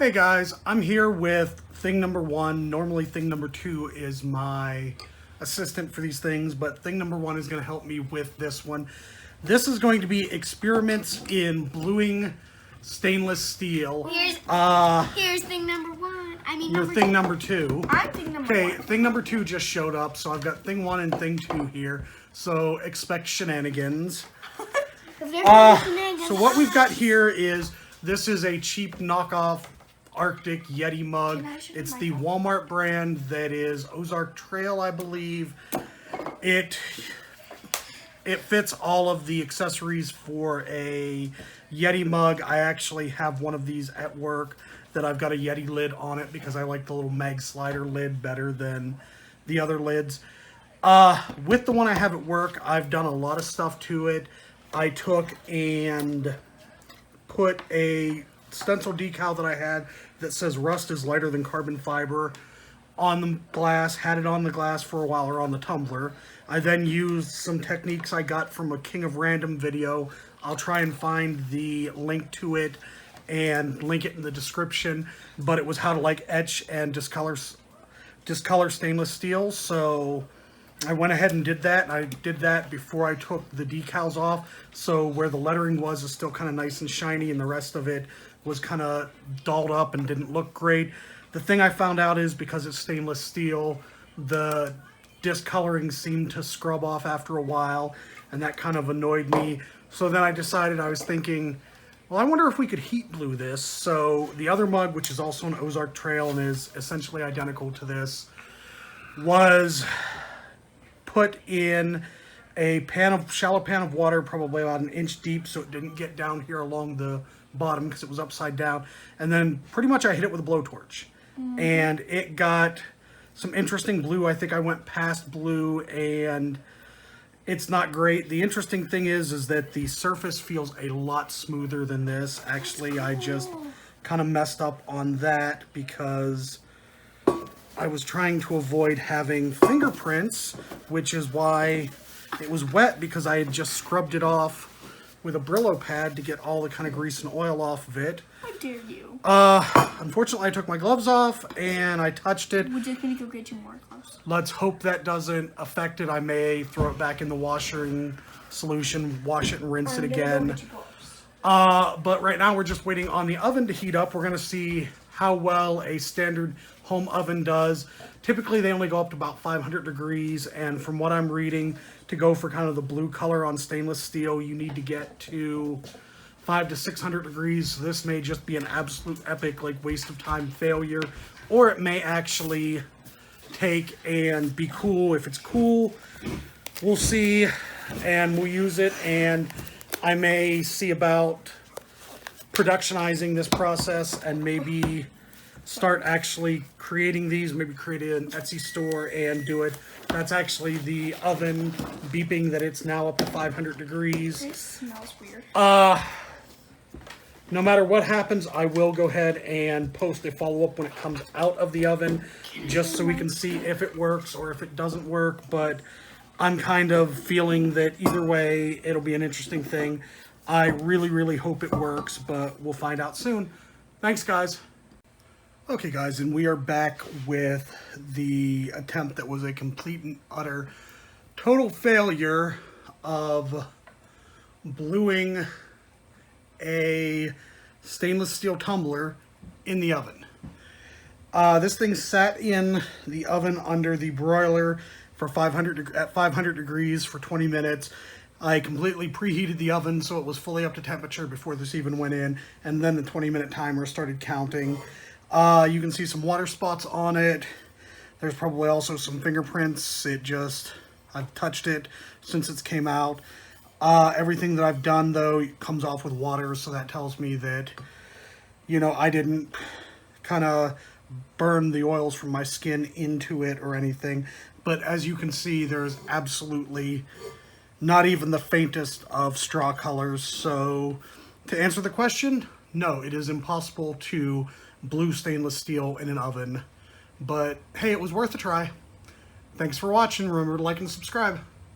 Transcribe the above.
Hey guys, I'm here with thing number one. Normally thing number two is my assistant for these things, but thing number one is going to help me with this one. This is going to be experiments in bluing stainless steel. Here's thing number one. Your thing number two. I'm thing number Okay, one. thing number two just showed up, so I've got thing one and thing two here. So expect shenanigans. So what we've got here is, this is a cheap knockoff Arctic Yeti mug. It's the Walmart brand that is Ozark Trail, I believe. It fits all of the accessories for a Yeti mug. I actually have one of these at work that I've got a Yeti lid on it because I like the little mag slider lid better than the other lids. With the one I have at work, I've done a lot of stuff to it. I took and put a stencil decal that I had that says rust is lighter than carbon fiber on the glass, had it on the glass for a while, or on the tumbler. I then used some techniques I got from a King of Random video. I'll try and find the link to it and link it in the description, but it was how to like etch and discolor stainless steel. So I went ahead and did that, and I did that before I took the decals off, so where the lettering was is still kind of nice and shiny, and the rest of it was kind of dolled up and didn't look great. The thing I found out is, because it's stainless steel, the discoloring seemed to scrub off after a while, and that kind of annoyed me. So then I decided, I was thinking, well, I wonder if we could heat glue this. So the other mug, which is also an Ozark Trail and is essentially identical to this, was put in a shallow pan of water, probably about 1 inch deep, so it didn't get down here along the bottom because it was upside down. And then pretty much I hit it with a blowtorch. And it got some interesting blue. I think I went past blue, and it's not great. The interesting thing is that the surface feels a lot smoother than this. Actually, I just kind of messed up on that because I was trying to avoid having fingerprints, which is why it was wet, because I had just scrubbed it off with a Brillo pad to get all the kind of grease and oil off of it. How dare you? Unfortunately, I took my gloves off and I touched it. Would you think go get you more gloves? Let's hope that doesn't affect it. I may throw it back in the washing solution, wash it and rinse it again. But right now we're just waiting on the oven to heat up. We're going to see how well a standard home oven does. Typically they only go up to about 500 degrees, and from what I'm reading, to go for kind of the blue color on stainless steel, you need to get to 500 to 600 degrees. So this may just be an absolute epic waste of time failure, or it may actually take and be cool. If it's cool, we'll see, and we'll use it, and I may see about productionizing this process and maybe start actually creating these, maybe create an Etsy store and do it. That's actually the oven beeping that it's now up to 500 degrees. It smells weird. No matter what happens, I will go ahead and post a follow-up when it comes out of the oven, just so we can see if it works or if it doesn't work. But I'm kind of feeling that either way, it'll be an interesting thing. I really, really hope it works, but we'll find out soon. Thanks, guys. Okay, guys, and we are back with the attempt that was a complete and utter total failure of bluing a stainless steel tumbler in the oven. This thing sat in the oven under the broiler for 500 degrees for 20 minutes. I completely preheated the oven so it was fully up to temperature before this even went in, and then the 20-minute timer started counting. You can see some water spots on it. There's probably also some fingerprints. I've touched it since it came out. Everything that I've done, though, comes off with water, so that tells me that, I didn't kind of burn the oils from my skin into it or anything. But as you can see, there's absolutely not even the faintest of straw colors. So to answer the question, no, it is impossible to blue stainless steel in an oven. But hey, it was worth a try. Thanks for watching. Remember to like and subscribe.